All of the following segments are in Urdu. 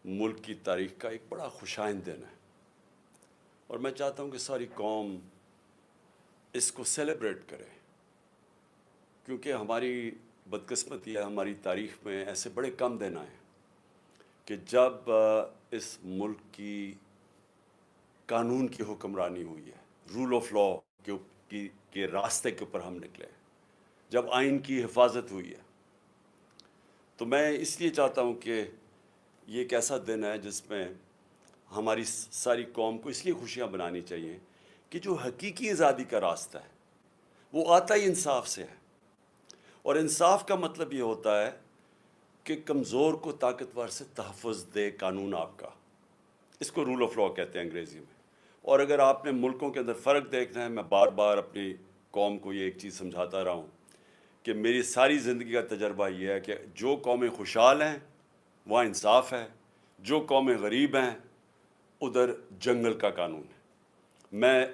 ملک کی تاریخ کا ایک بڑا خوشائند دن ہے، اور میں چاہتا ہوں کہ ساری قوم اس کو سیلیبریٹ کرے، کیونکہ ہماری بدقسمتی ہے، ہماری تاریخ میں ایسے بڑے کم دن آئے کہ جب اس ملک کی قانون کی حکمرانی ہوئی ہے، رول آف لا کے راستے کے اوپر ہم نکلے، جب آئین کی حفاظت ہوئی ہے۔ تو میں اس لیے چاہتا ہوں کہ یہ ایک ایسا دن ہے جس میں ہماری ساری قوم کو اس لیے خوشیاں منانی چاہیے کہ جو حقیقی آزادی کا راستہ ہے وہ آتا ہی انصاف سے ہے، اور انصاف کا مطلب یہ ہوتا ہے کہ کمزور کو طاقتور سے تحفظ دے قانون آپ کا۔ اس کو رول آف لا کہتے ہیں انگریزی میں۔ اور اگر آپ نے ملکوں کے اندر فرق دیکھنا ہے، میں بار بار اپنی قوم کو یہ ایک چیز سمجھاتا رہا ہوں کہ میری ساری زندگی کا تجربہ یہ ہے کہ جو قومیں خوشحال ہیں وہاں انصاف ہے، جو قومیں غریب ہیں ادھر جنگل کا قانون ہے۔ میں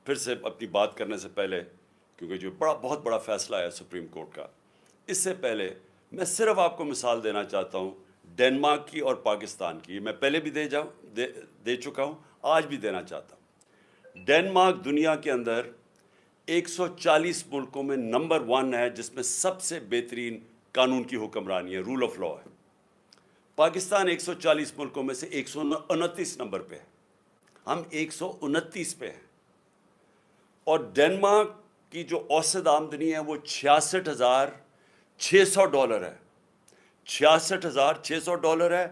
پھر سے اپنی بات کرنے سے پہلے، کیونکہ جو بہت بڑا فیصلہ ہے سپریم کورٹ کا، اس سے پہلے میں صرف آپ کو مثال دینا چاہتا ہوں ڈنمارک کی اور پاکستان کی۔ میں پہلے بھی دے چکا ہوں، آج بھی دینا چاہتا ہوں۔ ڈنمارک دنیا کے اندر 140 ملکوں میں نمبر 1 ہے جس میں سب سے بہترین قانون کی حکمرانی ہے، رول آف لا ہے۔ پاکستان 140 ملکوں میں سے 129 نمبر پہ ہے، ہم 129 پہ ہیں۔ اور ڈنمارک کی جو اوسط آمدنی ہے وہ $66,600 ہے، $66,600 ہے،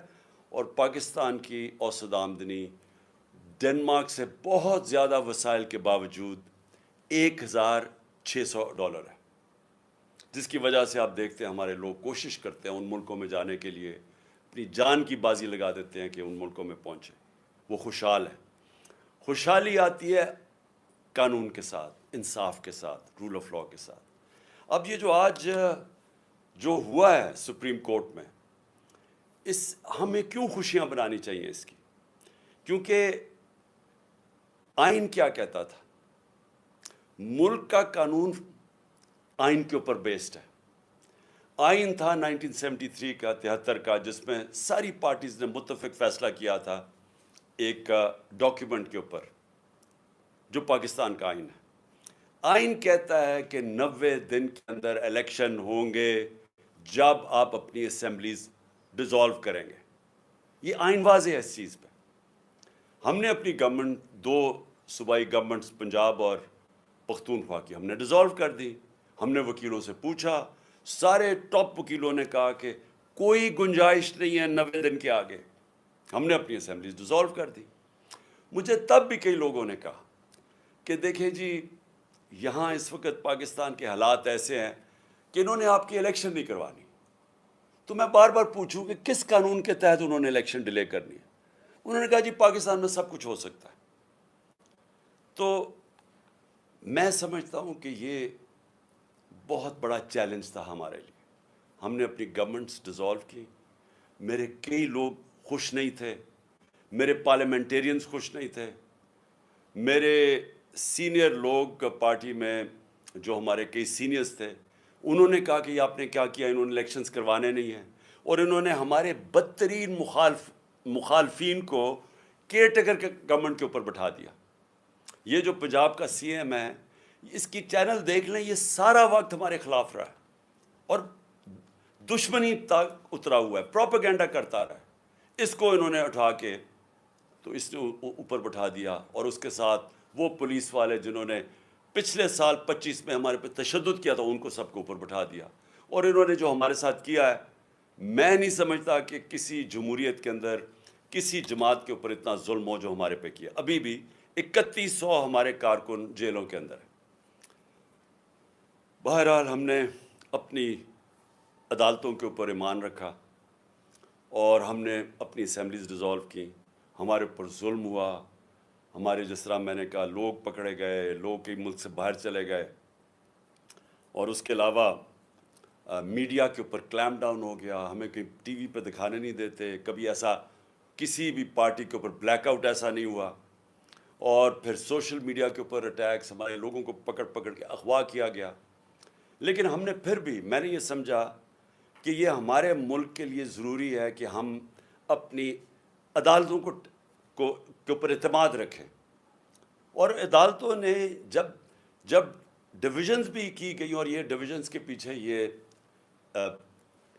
اور پاکستان کی اوسط آمدنی ڈنمارک سے بہت زیادہ وسائل کے باوجود $1,600 ہے، جس کی وجہ سے آپ دیکھتے ہیں ہمارے لوگ کوشش کرتے ہیں ان ملکوں میں جانے کے لیے، اپنی جان کی بازی لگا دیتے ہیں کہ ان ملکوں میں پہنچے، وہ خوشحال ہے۔ خوشحالی آتی ہے قانون کے ساتھ، انصاف کے ساتھ، رول آف لا کے ساتھ۔ اب یہ جو آج جو ہوا ہے سپریم کورٹ میں، ہمیں کیوں خوشیاں منانی چاہیے اس کی؟ کیونکہ آئین کیا کہتا تھا؟ ملک کا قانون آئین کے اوپر بیسڈ ہے۔ آئین تھا 1973 کا، 73 کا، جس میں ساری پارٹیز نے متفق فیصلہ کیا تھا ایک ڈاکیومنٹ کے اوپر جو پاکستان کا آئین ہے۔ آئین کہتا ہے کہ 90 دن کے اندر الیکشن ہوں گے جب آپ اپنی اسمبلیز ڈیزالو کریں گے۔ یہ آئین واضح ہے اس چیز پہ۔ ہم نے اپنی گورنمنٹ، 2 صوبائی گورنمنٹس پنجاب اور پختونخوا کی ہم نے ڈیزالو کر دی۔ ہم نے وکیلوں سے پوچھا، سارے ٹاپ وکیلوں نے کہا کہ کوئی گنجائش نہیں ہے 90 دن کے آگے۔ ہم نے اپنی اسمبلیز ڈیزالو کر دی۔ مجھے تب بھی کئی لوگوں نے کہا کہ دیکھیں جی، یہاں اس وقت پاکستان کے حالات ایسے ہیں کہ انہوں نے آپ کی الیکشن نہیں کروانی۔ تو میں بار بار پوچھوں کہ کس قانون کے تحت انہوں نے الیکشن ڈیلے کرنی ہے؟ انہوں نے کہا جی پاکستان میں سب کچھ ہو سکتا ہے۔ تو میں سمجھتا ہوں کہ یہ بہت بڑا چیلنج تھا ہمارے لیے۔ ہم نے اپنی گورنمنٹس ڈیزالو کی۔ میرے کئی لوگ خوش نہیں تھے، میرے پارلیمنٹیرینز خوش نہیں تھے، میرے سینئر لوگ پارٹی میں جو ہمارے کئی سینئرز تھے انہوں نے کہا کہ یہ آپ نے کیا کیا، انہوں نے الیکشنز کروانے نہیں ہیں، اور انہوں نے ہمارے بدترین مخالفین کو کیئر ٹیکر کے گورنمنٹ کے اوپر بٹھا دیا۔ یہ جو پنجاب کا سی ایم ہے، اس کی چینل دیکھ لیں، یہ سارا وقت ہمارے خلاف رہا ہے اور دشمنی تک اترا ہوا ہے، پروپیگنڈا کرتا رہا ہے۔ اس کو انہوں نے اٹھا کے تو اس نے اوپر بٹھا دیا، اور اس کے ساتھ وہ پولیس والے جنہوں نے پچھلے سال 25 میں ہمارے پہ تشدد کیا تھا ان کو سب کو اوپر بٹھا دیا۔ اور انہوں نے جو ہمارے ساتھ کیا ہے، میں نہیں سمجھتا کہ کسی جمہوریت کے اندر کسی جماعت کے اوپر اتنا ظلم ہو جو ہمارے پہ کیا۔ ابھی بھی 3100 ہمارے کارکن جیلوں کے اندر ہیں۔ بہرحال ہم نے اپنی عدالتوں کے اوپر ایمان رکھا اور ہم نے اپنی اسمبلیز ڈیزالو کی۔ ہمارے اوپر ظلم ہوا، ہمارے جس طرح میں نے کہا لوگ پکڑے گئے، لوگ کئی ملک سے باہر چلے گئے، اور اس کے علاوہ میڈیا کے اوپر کلیم ڈاؤن ہو گیا، ہمیں کہیں ٹی وی پہ دکھانے نہیں دیتے، کبھی ایسا کسی بھی پارٹی کے اوپر بلیک آؤٹ ایسا نہیں ہوا، اور پھر سوشل میڈیا کے اوپر اٹیکس، ہمارے لوگوں کو پکڑ پکڑ کے اغوا کیا گیا۔ لیکن ہم نے پھر بھی، میں نے یہ سمجھا کہ یہ ہمارے ملک کے لیے ضروری ہے کہ ہم اپنی عدالتوں کے اوپر اعتماد رکھیں. اور عدالتوں نے جب ڈویژنز بھی کی گئی، اور یہ ڈویژنز کے پیچھے یہ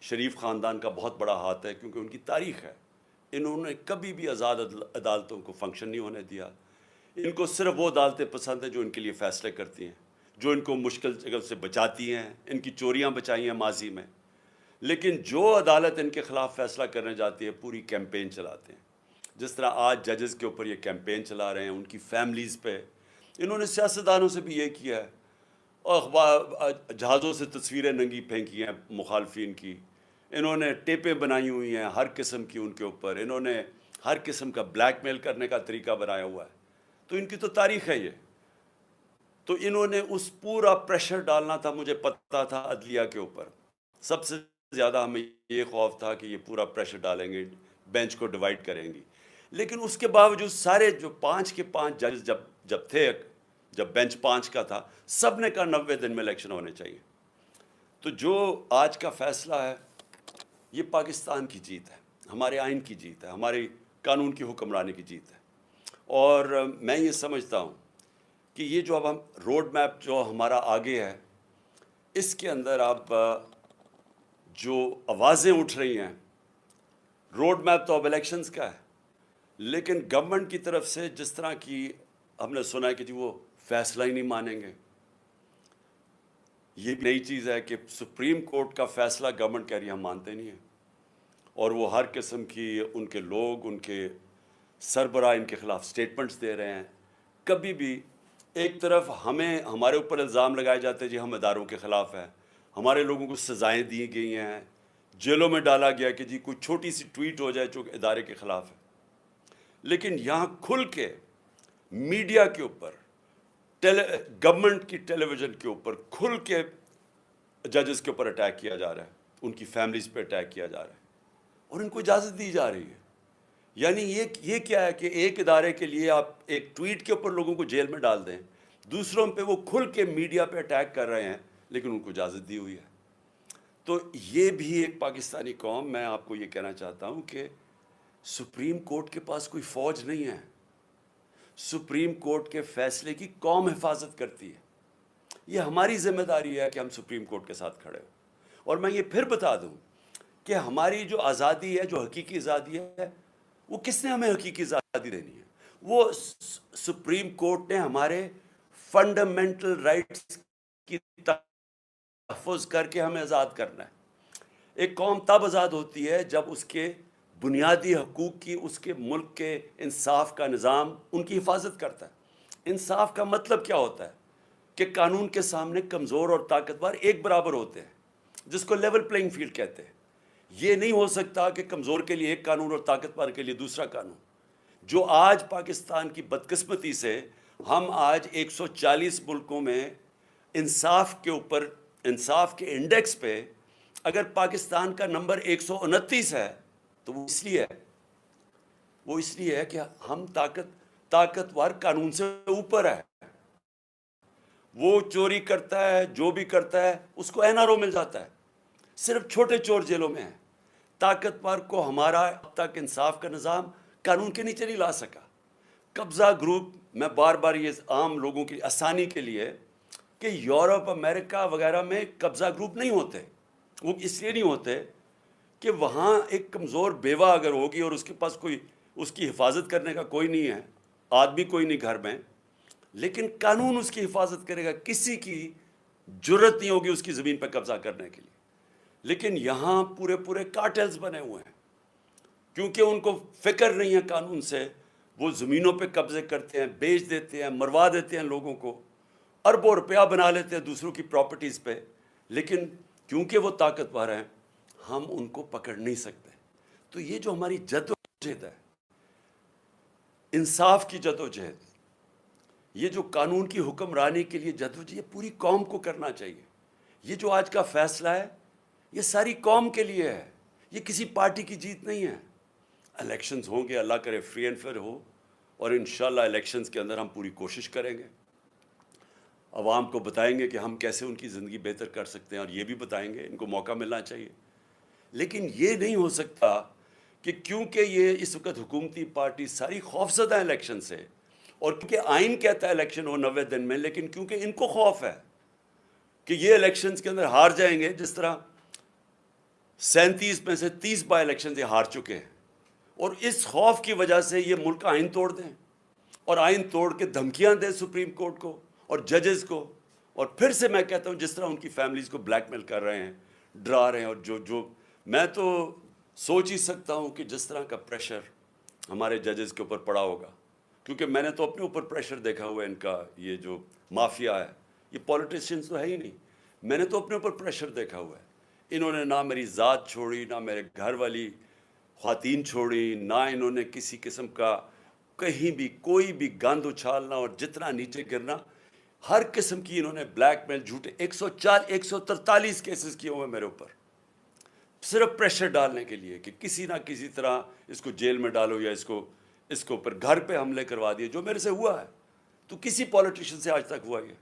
شریف خاندان کا بہت بڑا ہاتھ ہے، کیونکہ ان کی تاریخ ہے. انہوں نے کبھی بھی آزاد عدالتوں کو فنکشن نہیں ہونے دیا. ان کو صرف وہ عدالتیں پسند ہیں جو ان کے لیے فیصلے کرتی ہیں، جو ان کو مشکل جگہ سے بچاتی ہیں. ان کی چوریاں بچائی ہیں ماضی میں، لیکن جو عدالت ان کے خلاف فیصلہ کرنے جاتی ہے پوری کیمپین چلاتے ہیں. جس طرح آج ججز کے اوپر یہ کیمپین چلا رہے ہیں، ان کی فیملیز پہ. انہوں نے سیاستدانوں سے بھی یہ کیا ہے، اور جہازوں سے تصویریں ننگی پھینکی ہیں مخالفین کی. انہوں نے ٹیپیں بنائی ہوئی ہیں ہر قسم کی ان کے اوپر. انہوں نے ہر قسم کا بلیک میل کرنے کا طریقہ بنایا ہوا ہے. تو ان کی تو تاریخ ہے یہ. تو انہوں نے اس پورا پریشر ڈالنا تھا، مجھے پتہ تھا عدلیہ کے اوپر. سب سے زیادہ ہمیں یہ خوف تھا کہ یہ پورا پریشر ڈالیں گے، بینچ کو ڈیوائیڈ کریں گی. لیکن اس کے باوجود سارے جو 5 کے 5 ججز جب بینچ 5 کا تھا، سب نے کہا 90 دن میں الیکشن ہونے چاہیے. تو جو آج کا فیصلہ ہے یہ پاکستان کی جیت ہے، ہمارے آئین کی جیت ہے، ہماری قانون کی حکمرانی کی جیت ہے. اور میں یہ سمجھتا ہوں کہ یہ جو اب ہم روڈ میپ جو ہمارا آگے ہے، اس کے اندر اب جو آوازیں اٹھ رہی ہیں، روڈ میپ تو اب الیکشنز کا ہے، لیکن گورنمنٹ کی طرف سے جس طرح کی ہم نے سنا ہے کہ جی وہ فیصلہ ہی نہیں مانیں گے. یہ نئی چیز ہے کہ سپریم کورٹ کا فیصلہ گورنمنٹ کہہ رہی ہے ہم مانتے نہیں ہیں. اور وہ ہر قسم کی ان کے لوگ، ان کے سربراہ ان کے خلاف سٹیٹمنٹس دے رہے ہیں. کبھی بھی ایک طرف ہمارے اوپر الزام لگائے جاتے ہیں جی ہم اداروں کے خلاف ہیں، ہمارے لوگوں کو سزائیں دی گئی ہیں، جیلوں میں ڈالا گیا کہ جی کوئی چھوٹی سی ٹویٹ ہو جائے جو کہ ادارے کے خلاف ہے. لیکن یہاں کھل کے میڈیا کے اوپر، گورنمنٹ کی ٹیلی ویژن کے اوپر کھل کے ججز کے اوپر اٹیک کیا جا رہا ہے، ان کی فیملیز پہ اٹیک کیا جا رہا ہے، اور ان کو اجازت دی جا رہی ہے. یعنی یہ کیا ہے کہ ایک ادارے کے لیے آپ ایک ٹویٹ کے اوپر لوگوں کو جیل میں ڈال دیں، دوسروں پہ وہ کھل کے میڈیا پہ اٹیک کر رہے ہیں، لیکن ان کو اجازت دی ہوئی ہے. تو یہ بھی ایک پاکستانی قوم، میں آپ کو یہ کہنا چاہتا ہوں کہ سپریم کورٹ کے پاس کوئی فوج نہیں ہے. سپریم کورٹ کے فیصلے کی قوم حفاظت کرتی ہے. یہ ہماری ذمہ داری ہے کہ ہم سپریم کورٹ کے ساتھ کھڑے ہوں. اور میں یہ پھر بتا دوں کہ ہماری جو آزادی ہے، جو حقیقی آزادی ہے، وہ کس نے ہمیں حقیقی آزادی دینی ہے؟ وہ سپریم کورٹ نے ہمارے فنڈامنٹل رائٹس کی تحفظ کر کے ہمیں آزاد کرنا ہے. ایک قوم تب آزاد ہوتی ہے جب اس کے بنیادی حقوق کی، اس کے ملک کے انصاف کا نظام ان کی حفاظت کرتا ہے. انصاف کا مطلب کیا ہوتا ہے؟ کہ قانون کے سامنے کمزور اور طاقتور ایک برابر ہوتے ہیں، جس کو لیول پلینگ فیلڈ کہتے ہیں. یہ نہیں ہو سکتا کہ کمزور کے لیے ایک قانون اور طاقتور کے لیے دوسرا قانون. جو آج پاکستان کی بدقسمتی سے ہم آج 140 ملکوں میں انصاف کے اوپر، انصاف کے انڈیکس پہ اگر پاکستان کا نمبر 129 ہے تو وہ اس لیے ہے کہ ہم طاقتور قانون سے اوپر ہے. وہ چوری کرتا ہے، جو بھی کرتا ہے اس کو NRO مل جاتا ہے. صرف چھوٹے چور جیلوں میں ہیں. طاقتور کو ہمارا اب تک انصاف کا نظام قانون کے نیچے نہیں لا سکا. قبضہ گروپ، میں بار بار یہ عام لوگوں کی آسانی کے لیے کہ یورپ، امریکہ وغیرہ میں قبضہ گروپ نہیں ہوتے. وہ اس لیے نہیں ہوتے کہ وہاں ایک کمزور بیوہ اگر ہوگی اور اس کے پاس کوئی اس کی حفاظت کرنے کا کوئی نہیں ہے، آدمی کوئی نہیں گھر میں، لیکن قانون اس کی حفاظت کرے گا. کسی کی جرت نہیں ہوگی اس کی زمین پہ قبضہ کرنے کے لیے. لیکن یہاں پورے کارٹلز بنے ہوئے ہیں، کیونکہ ان کو فکر نہیں ہے قانون سے. وہ زمینوں پہ قبضے کرتے ہیں، بیچ دیتے ہیں، مروا دیتے ہیں لوگوں کو، اربوں روپیہ بنا لیتے ہیں دوسروں کی پراپرٹیز پہ. لیکن کیونکہ وہ طاقتور ہیں ہم ان کو پکڑ نہیں سکتے. تو یہ جو ہماری جدوجہد ہے، انصاف کی جدوجہد، یہ جو قانون کی حکمرانی کے لیے جدوجہد، یہ پوری قوم کو کرنا چاہیے. یہ جو آج کا فیصلہ ہے یہ ساری قوم کے لیے ہے، یہ کسی پارٹی کی جیت نہیں ہے. الیکشنز ہوں گے، اللہ کرے فری اینڈ فیئر ہو، اور انشاءاللہ الیکشنز کے اندر ہم پوری کوشش کریں گے، عوام کو بتائیں گے کہ ہم کیسے ان کی زندگی بہتر کر سکتے ہیں، اور یہ بھی بتائیں گے ان کو موقع ملنا چاہیے. لیکن یہ نہیں ہو سکتا کہ کیونکہ یہ اس وقت حکومتی پارٹی ساری خوفزدہ ہیں الیکشن سے، اور کیونکہ آئین کہتا ہے الیکشن ہو 90 دن میں، لیکن کیونکہ ان کو خوف ہے کہ یہ الیکشنز کے اندر ہار جائیں گے، جس طرح 37 میں سے 30 بائی الیکشن یہ ہار چکے ہیں، اور اس خوف کی وجہ سے یہ ملک کا آئین توڑ دیں، اور آئین توڑ کے دھمکیاں دیں سپریم کورٹ کو اور ججز کو، اور پھر سے میں کہتا ہوں جس طرح ان کی فیملیز کو بلیک میل کر رہے ہیں، ڈرا رہے ہیں، اور جو میں تو سوچ ہی سکتا ہوں کہ جس طرح کا پریشر ہمارے ججز کے اوپر پڑا ہوگا، کیونکہ میں نے تو اپنے اوپر پریشر دیکھا ہوا ہے، ان کا یہ جو مافیا ہے، یہ پولیٹیشینز تو ہے ہی نہیں، میں نے تو اپنے اوپر پریشر دیکھا ہوا ہے۔ انہوں نے نہ میری ذات چھوڑی، نہ میرے گھر والی خواتین چھوڑی، نہ انہوں نے کسی قسم کا کہیں بھی کوئی بھی گند اچھالنا اور جتنا نیچے گرنا، ہر قسم کی انہوں نے بلیک میل، جھوٹے 143 کیسز کیے ہوئے میرے اوپر، صرف پریشر ڈالنے کے لیے کہ کسی نہ کسی طرح اس کو جیل میں ڈالو، یا اس کو اوپر گھر پہ حملے کروا دیے، جو میرے سے ہوا ہے۔ تو کسی پولیٹیشین سے آج تک ہوا یہ؟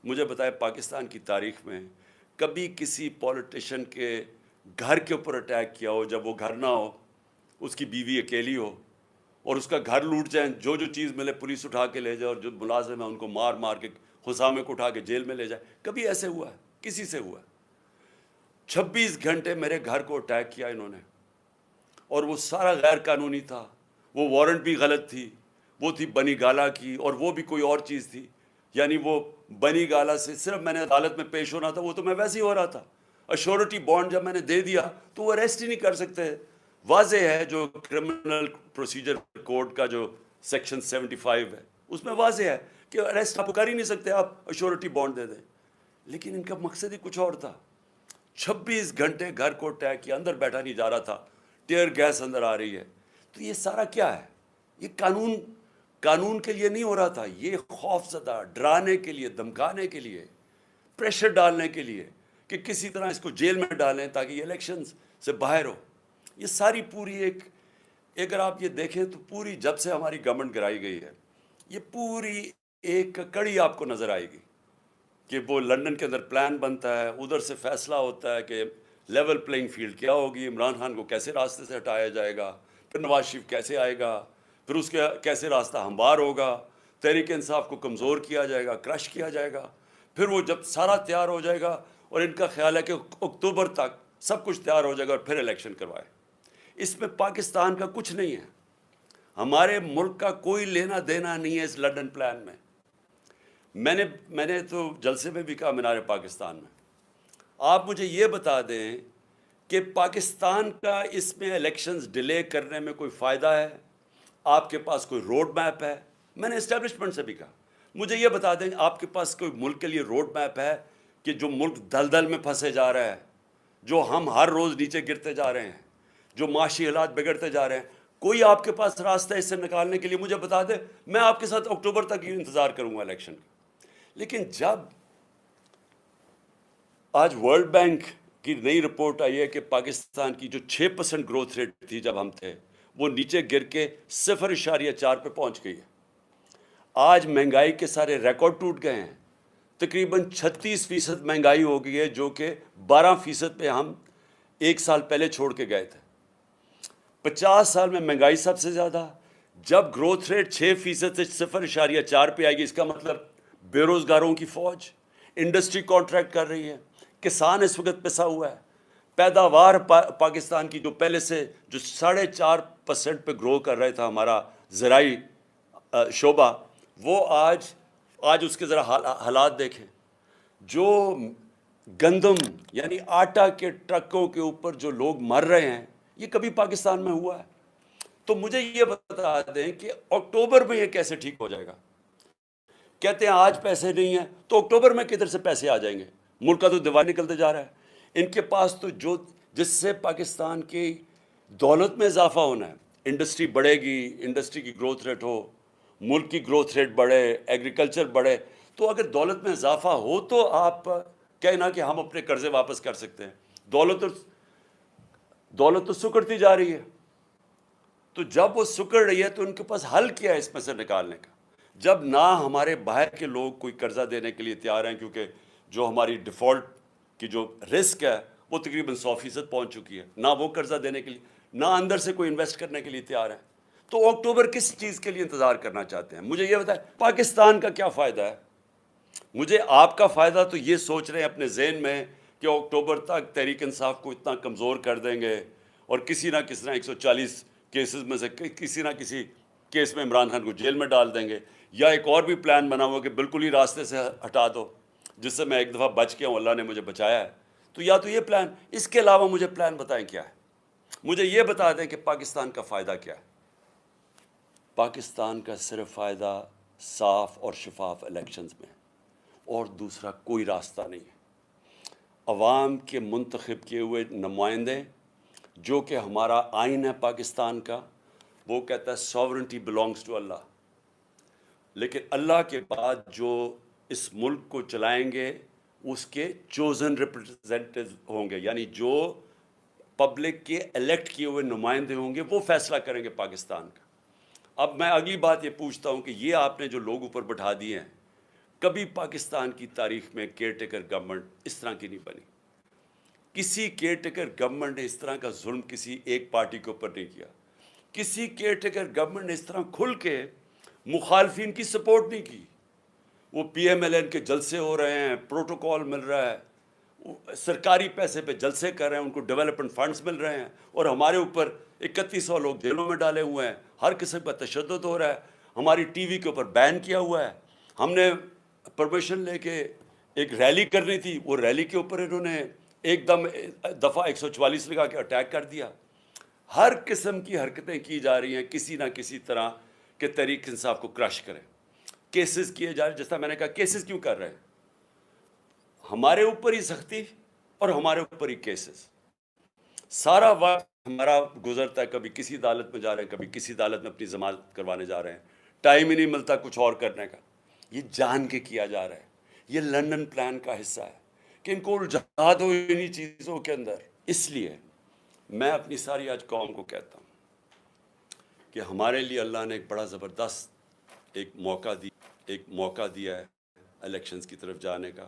مجھے بتائے پاکستان کی تاریخ میں کبھی کسی پولیٹیشین کے گھر کے اوپر اٹیک کیا ہو جب وہ گھر نہ ہو، اس کی بیوی اکیلی ہو، اور اس کا گھر لوٹ جائیں، جو چیز ملے پولیس اٹھا کے لے جائے، اور جو ملازم ہیں ان کو مار مار کے حسامے کو اٹھا کے جیل میں لے جائے؟ کبھی ایسے ہوا ہے؟ کسی سے ہوا ہے؟ 26 گھنٹے میرے گھر کو اٹیک کیا انہوں نے، اور وہ سارا غیر قانونی تھا، وہ وارنٹ بھی غلط تھی، وہ تھی بنی گالا کی، اور وہ بھی کوئی اور چیز تھی، یعنی وہ بنی گالا سے صرف میں نے عدالت میں پیش ہونا تھا، وہ تو میں ویسے ہی ہو رہا تھا۔ ایشورٹی بانڈ جب میں نے دے دیا تو وہ اریسٹ ہی نہیں کر سکتے۔ واضح ہے جو کرمنل پروسیجر کوڈ کا جو سیکشن 75 ہے، اس میں واضح ہے کہ اریسٹ آپ کر ہی نہیں سکتے، آپ ایشورٹی بانڈ دے دیں، لیکن ان کا مقصد ہی کچھ اور تھا۔ 26 گھنٹے گھر کو اٹیک کیا، اندر بیٹھا نہیں جا رہا تھا، ٹیئر گیس اندر آ رہی ہے۔ تو یہ سارا کیا ہے؟ یہ قانون کے لیے نہیں ہو رہا تھا، یہ خوف زدہ، ڈرانے کے لیے، دھمکانے کے لیے، پریشر ڈالنے کے لیے کہ کسی طرح اس کو جیل میں ڈالیں تاکہ یہ الیکشنز سے باہر ہو۔ یہ ساری پوری اگر آپ یہ دیکھیں تو پوری جب سے ہماری گورنمنٹ گرائی گئی ہے، یہ پوری ایک کڑی آپ کو نظر آئے گی کہ وہ لندن کے اندر پلان بنتا ہے، ادھر سے فیصلہ ہوتا ہے کہ لیول پلینگ فیلڈ کیا ہوگی، عمران خان کو کیسے راستے سے ہٹایا جائے گا، پھر نواز شریف کیسے آئے گا، پھر اس کے کیسے راستہ ہموار ہوگا، تحریک انصاف کو کمزور کیا جائے گا، کرش کیا جائے گا، پھر وہ جب سارا تیار ہو جائے گا، اور ان کا خیال ہے کہ اکتوبر تک سب کچھ تیار ہو جائے گا اور پھر الیکشن کروائے۔ اس میں پاکستان کا کچھ نہیں ہے، ہمارے ملک کا کوئی لینا دینا نہیں ہے اس لنڈن پلان میں۔ میں نے تو جلسے میں بھی کہا مینار پاکستان میں، آپ مجھے یہ بتا دیں کہ پاکستان کا اس میں الیکشنز ڈیلے کرنے میں کوئی فائدہ ہے؟ آپ کے پاس کوئی روڈ میپ ہے؟ میں نے اسٹیبلشمنٹ سے بھی کہا مجھے یہ بتا دیں آپ کے پاس کوئی ملک کے لیے روڈ میپ ہے کہ جو ملک دلدل میں پھنسے جا رہا ہے، جو ہم ہر روز نیچے گرتے جا رہے ہیں، جو معاشی حالات بگڑتے جا رہے ہیں، کوئی آپ کے پاس راستہ اس سے نکالنے کے لیے مجھے بتا دے، میں آپ کے ساتھ اکتوبر تک ہی انتظار کروں گا الیکشن کا۔ لیکن جب آج ورلڈ بینک کی نئی رپورٹ آئی ہے کہ پاکستان کی جو 6% گروتھ ریٹ تھی جب ہم تھے، وہ نیچے گر کے 0.4 پہ پہنچ گئی ہے۔ آج مہنگائی کے سارے ریکارڈ ٹوٹ گئے ہیں، تقریباً 36% مہنگائی ہو گئی ہے، جو کہ 12% پہ ہم 1 سال پہلے چھوڑ کے گئے تھے۔ 50 سال میں مہنگائی سب سے زیادہ۔ جب گروتھ ریٹ 6% سے 0.4 پہ آئے گی، اس کا مطلب بے روزگاروں کی فوج، انڈسٹری کانٹریکٹ کر رہی ہے، کسان اس وقت پسا ہوا ہے، پیداوار پاکستان کی جو پہلے سے جو 4.5% پہ گرو کر رہا تھا ہمارا زرعی شعبہ، وہ آج اس کے ذرا حالات دیکھیں۔ جو گندم یعنی آٹا کے ٹرکوں کے اوپر جو لوگ مر رہے ہیں، یہ کبھی پاکستان میں ہوا ہے؟ تو مجھے یہ بتا دیں کہ اکتوبر میں یہ کیسے ٹھیک ہو جائے گا؟ کہتے ہیں آج پیسے نہیں ہیں، تو اکتوبر میں کدھر سے پیسے آ جائیں گے؟ ملک کا تو دیوار نکلتے جا رہا ہے۔ ان کے پاس تو جس سے پاکستان کی دولت میں اضافہ ہونا ہے، انڈسٹری بڑھے گی، انڈسٹری کی گروتھ ریٹ ہو، ملک کی گروتھ ریٹ بڑھے، ایگریکلچر بڑھے، تو اگر دولت میں اضافہ ہو تو آپ کہنا کہ ہم اپنے قرضے واپس کر سکتے ہیں۔ دولت تو سکڑتی جا رہی ہے، تو جب وہ سکڑ رہی ہے تو ان کے پاس حل کیا ہے اس میں سے نکالنے کا؟ جب نہ ہمارے باہر کے لوگ کوئی قرضہ دینے کے لیے تیار ہیں، کیونکہ جو ہماری ڈیفالٹ کی جو رسک ہے وہ تقریباً 100% پہنچ چکی ہے، نہ وہ قرضہ دینے کے لیے، نہ اندر سے کوئی انویسٹ کرنے کے لیے تیار ہے. تو اکتوبر کس چیز کے لیے انتظار کرنا چاہتے ہیں؟ مجھے یہ بتائیں, پاکستان کا کیا فائدہ ہے؟ مجھے آپ کا فائدہ تو یہ سوچ رہے ہیں اپنے ذہن میں کہ اکتوبر تک تحریک انصاف کو اتنا کمزور کر دیں گے اور کسی نہ کسی طرح 140 کیسز میں سے کسی نہ کسی کیس میں عمران خان کو جیل میں ڈال دیں گے, یا ایک اور بھی پلان بنا ہوا کہ بالکل ہی راستے سے ہٹا دو, جس سے میں ایک دفعہ بچ گیا ہوں, اللہ نے مجھے بچایا ہے. تو یا تو یہ پلان, اس کے علاوہ مجھے پلان بتائیں کیا ہے. مجھے یہ بتا دیں کہ پاکستان کا فائدہ کیا ہے. پاکستان کا صرف فائدہ صاف اور شفاف الیکشنز میں, اور دوسرا کوئی راستہ نہیں ہے. عوام کے منتخب کیے ہوئے نمائندے, جو کہ ہمارا آئین ہے پاکستان کا, وہ کہتا ہے ساورنٹی بلانگس ٹو اللہ, لیکن اللہ کے بعد جو اس ملک کو چلائیں گے اس کے چوزن ریپرزینٹیو ہوں گے, یعنی جو پبلک کے الیکٹ کیے ہوئے نمائندے ہوں گے وہ فیصلہ کریں گے پاکستان کا. اب میں اگلی بات یہ پوچھتا ہوں کہ یہ آپ نے جو لوگ اوپر بٹھا دیے ہیں, کبھی پاکستان کی تاریخ میں کیئر ٹیکر گورنمنٹ اس طرح کی نہیں بنی. کسی کیئر ٹیکر گورنمنٹ نے اس طرح کا ظلم کسی ایک پارٹی کے اوپر نہیں کیا. کسی کیئر ٹیکر گورنمنٹ نے اس طرح کھل کے مخالفین کی سپورٹ نہیں کی. وہ پی ایم ایل این کے جلسے ہو رہے ہیں, پروٹوکول مل رہا ہے, سرکاری پیسے پہ جلسے کر رہے ہیں, ان کو ڈیولپمنٹ فنڈز مل رہے ہیں, اور ہمارے اوپر 3100 لوگ جیلوں میں ڈالے ہوئے ہیں, ہر قسم کا تشدد ہو رہا ہے, ہماری ٹی وی کے اوپر بین کیا ہوا ہے. ہم نے پرمیشن لے کے ایک ریلی کرنی تھی, وہ ریلی کے اوپر انہوں نے ایک دم دفعہ 144 لگا کے اٹیک کر دیا. ہر قسم کی حرکتیں کی جا رہی ہیں کسی نہ کسی طرح کہ تحریک انصاف کو کرش کریں. کیسز کیے جا رہے ہیں, جس طرح میں نے کہا کیسز کیوں کر رہے ہیں؟ ہمارے اوپر ہی سختی اور ہمارے اوپر ہی کیسز. سارا وقت ہمارا گزرتا ہے, کبھی کسی عدالت میں جا رہے ہیں, کبھی کسی عدالت میں اپنی ضمانت کروانے جا رہے ہیں, ٹائم ہی نہیں ملتا کچھ اور کرنے کا. یہ جان کے کیا جا رہا ہے, یہ لنڈن پلان کا حصہ ہے کہ ان کو الجھا دو انہی چیزوں کے اندر. اس لیے میں اپنی ساری آج قوم کو کہتا ہوں کہ ہمارے لیے اللہ نے ایک بڑا زبردست ایک موقع دیا ہے الیکشنز کی طرف جانے کا.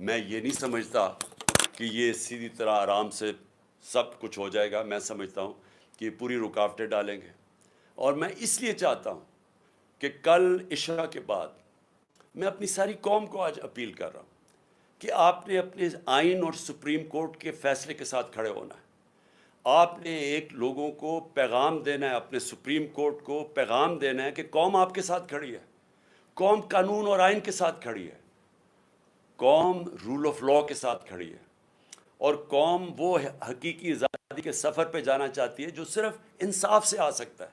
میں یہ نہیں سمجھتا کہ یہ سیدھی طرح آرام سے سب کچھ ہو جائے گا. میں سمجھتا ہوں کہ یہ پوری رکاوٹیں ڈالیں گے, اور میں اس لیے چاہتا ہوں کہ کل عشاء کے بعد میں اپنی ساری قوم کو آج اپیل کر رہا ہوں کہ آپ نے اپنے آئین اور سپریم کورٹ کے فیصلے کے ساتھ کھڑے ہونا ہے. آپ نے ایک لوگوں کو پیغام دینا ہے, اپنے سپریم کورٹ کو پیغام دینا ہے کہ قوم آپ کے ساتھ کھڑی ہے, قوم قانون اور آئین کے ساتھ کھڑی ہے, قوم رول آف لاء کے ساتھ کھڑی ہے, اور قوم وہ حقیقی آزادی کے سفر پہ جانا چاہتی ہے جو صرف انصاف سے آ سکتا ہے.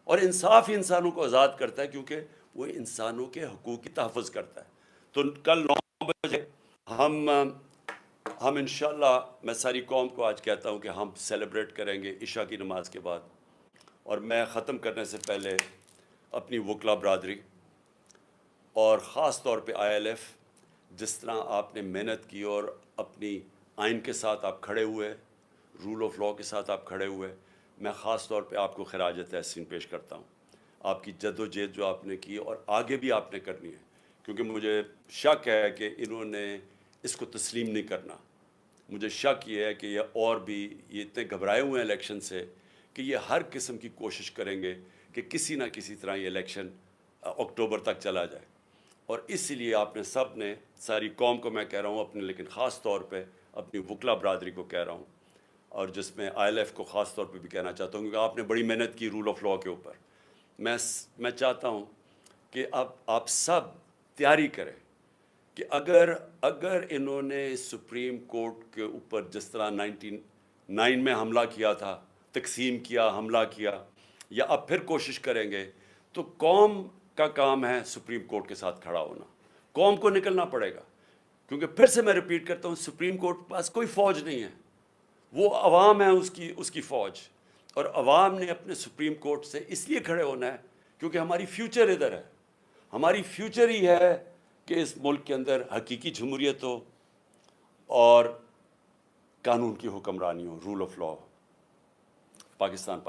اور انصاف ہی انسانوں کو آزاد کرتا ہے, کیونکہ وہ انسانوں کے حقوق کی تحفظ کرتا ہے. تو کل 9 بجے ہم انشاءاللہ, میں ساری قوم کو آج کہتا ہوں کہ ہم سیلیبریٹ کریں گے عشاء کی نماز کے بعد. اور میں ختم کرنے سے پہلے اپنی وکلا برادری اور خاص طور پہ آئی ایل ایف, جس طرح آپ نے محنت کی اور اپنی آئین کے ساتھ آپ کھڑے ہوئے, رول آف لاء کے ساتھ آپ کھڑے ہوئے, میں خاص طور پہ آپ کو خراج تحسین پیش کرتا ہوں. آپ کی جد و جہد جو آپ نے کی اور آگے بھی آپ نے کرنی ہے, کیونکہ مجھے شک ہے کہ انہوں نے اس کو تسلیم نہیں کرنا. مجھے شک یہ ہے کہ یہ اور بھی یہ اتنے گھبرائے ہوئے ہیں الیکشن سے کہ یہ ہر قسم کی کوشش کریں گے کہ کسی نہ کسی طرح یہ الیکشن اکتوبر تک چلا جائے. اور اس لیے آپ نے سب نے, ساری قوم کو میں کہہ رہا ہوں اپنے, لیکن خاص طور پہ اپنی وکلا برادری کو کہہ رہا ہوں, اور جس میں آئی ایل ایف کو خاص طور پہ بھی کہنا چاہتا ہوں, کیونکہ آپ نے بڑی محنت کی رول آف لاء کے اوپر. میں چاہتا ہوں کہ اب آپ سب تیاری کریں کہ اگر انہوں نے سپریم کورٹ کے اوپر جس طرح 99 میں حملہ کیا تھا, تقسیم کیا, حملہ کیا, یا اب پھر کوشش کریں گے, تو قوم کا کام ہے سپریم کورٹ کے ساتھ کھڑا ہونا. قوم کو نکلنا پڑے گا, کیونکہ پھر سے میں ریپیٹ کرتا ہوں, سپریم کورٹ کے پاس کوئی فوج نہیں ہے, وہ عوام ہے اس کی فوج. اور عوام نے اپنے سپریم کورٹ سے اس لیے کھڑے ہونا ہے کیونکہ ہماری فیوچر ادھر ہے. ہماری فیوچر ہی ہے کہ اس ملک کے اندر حقیقی جمہوریت ہو اور قانون کی حکمرانی ہو, رول آف لاء. پاکستان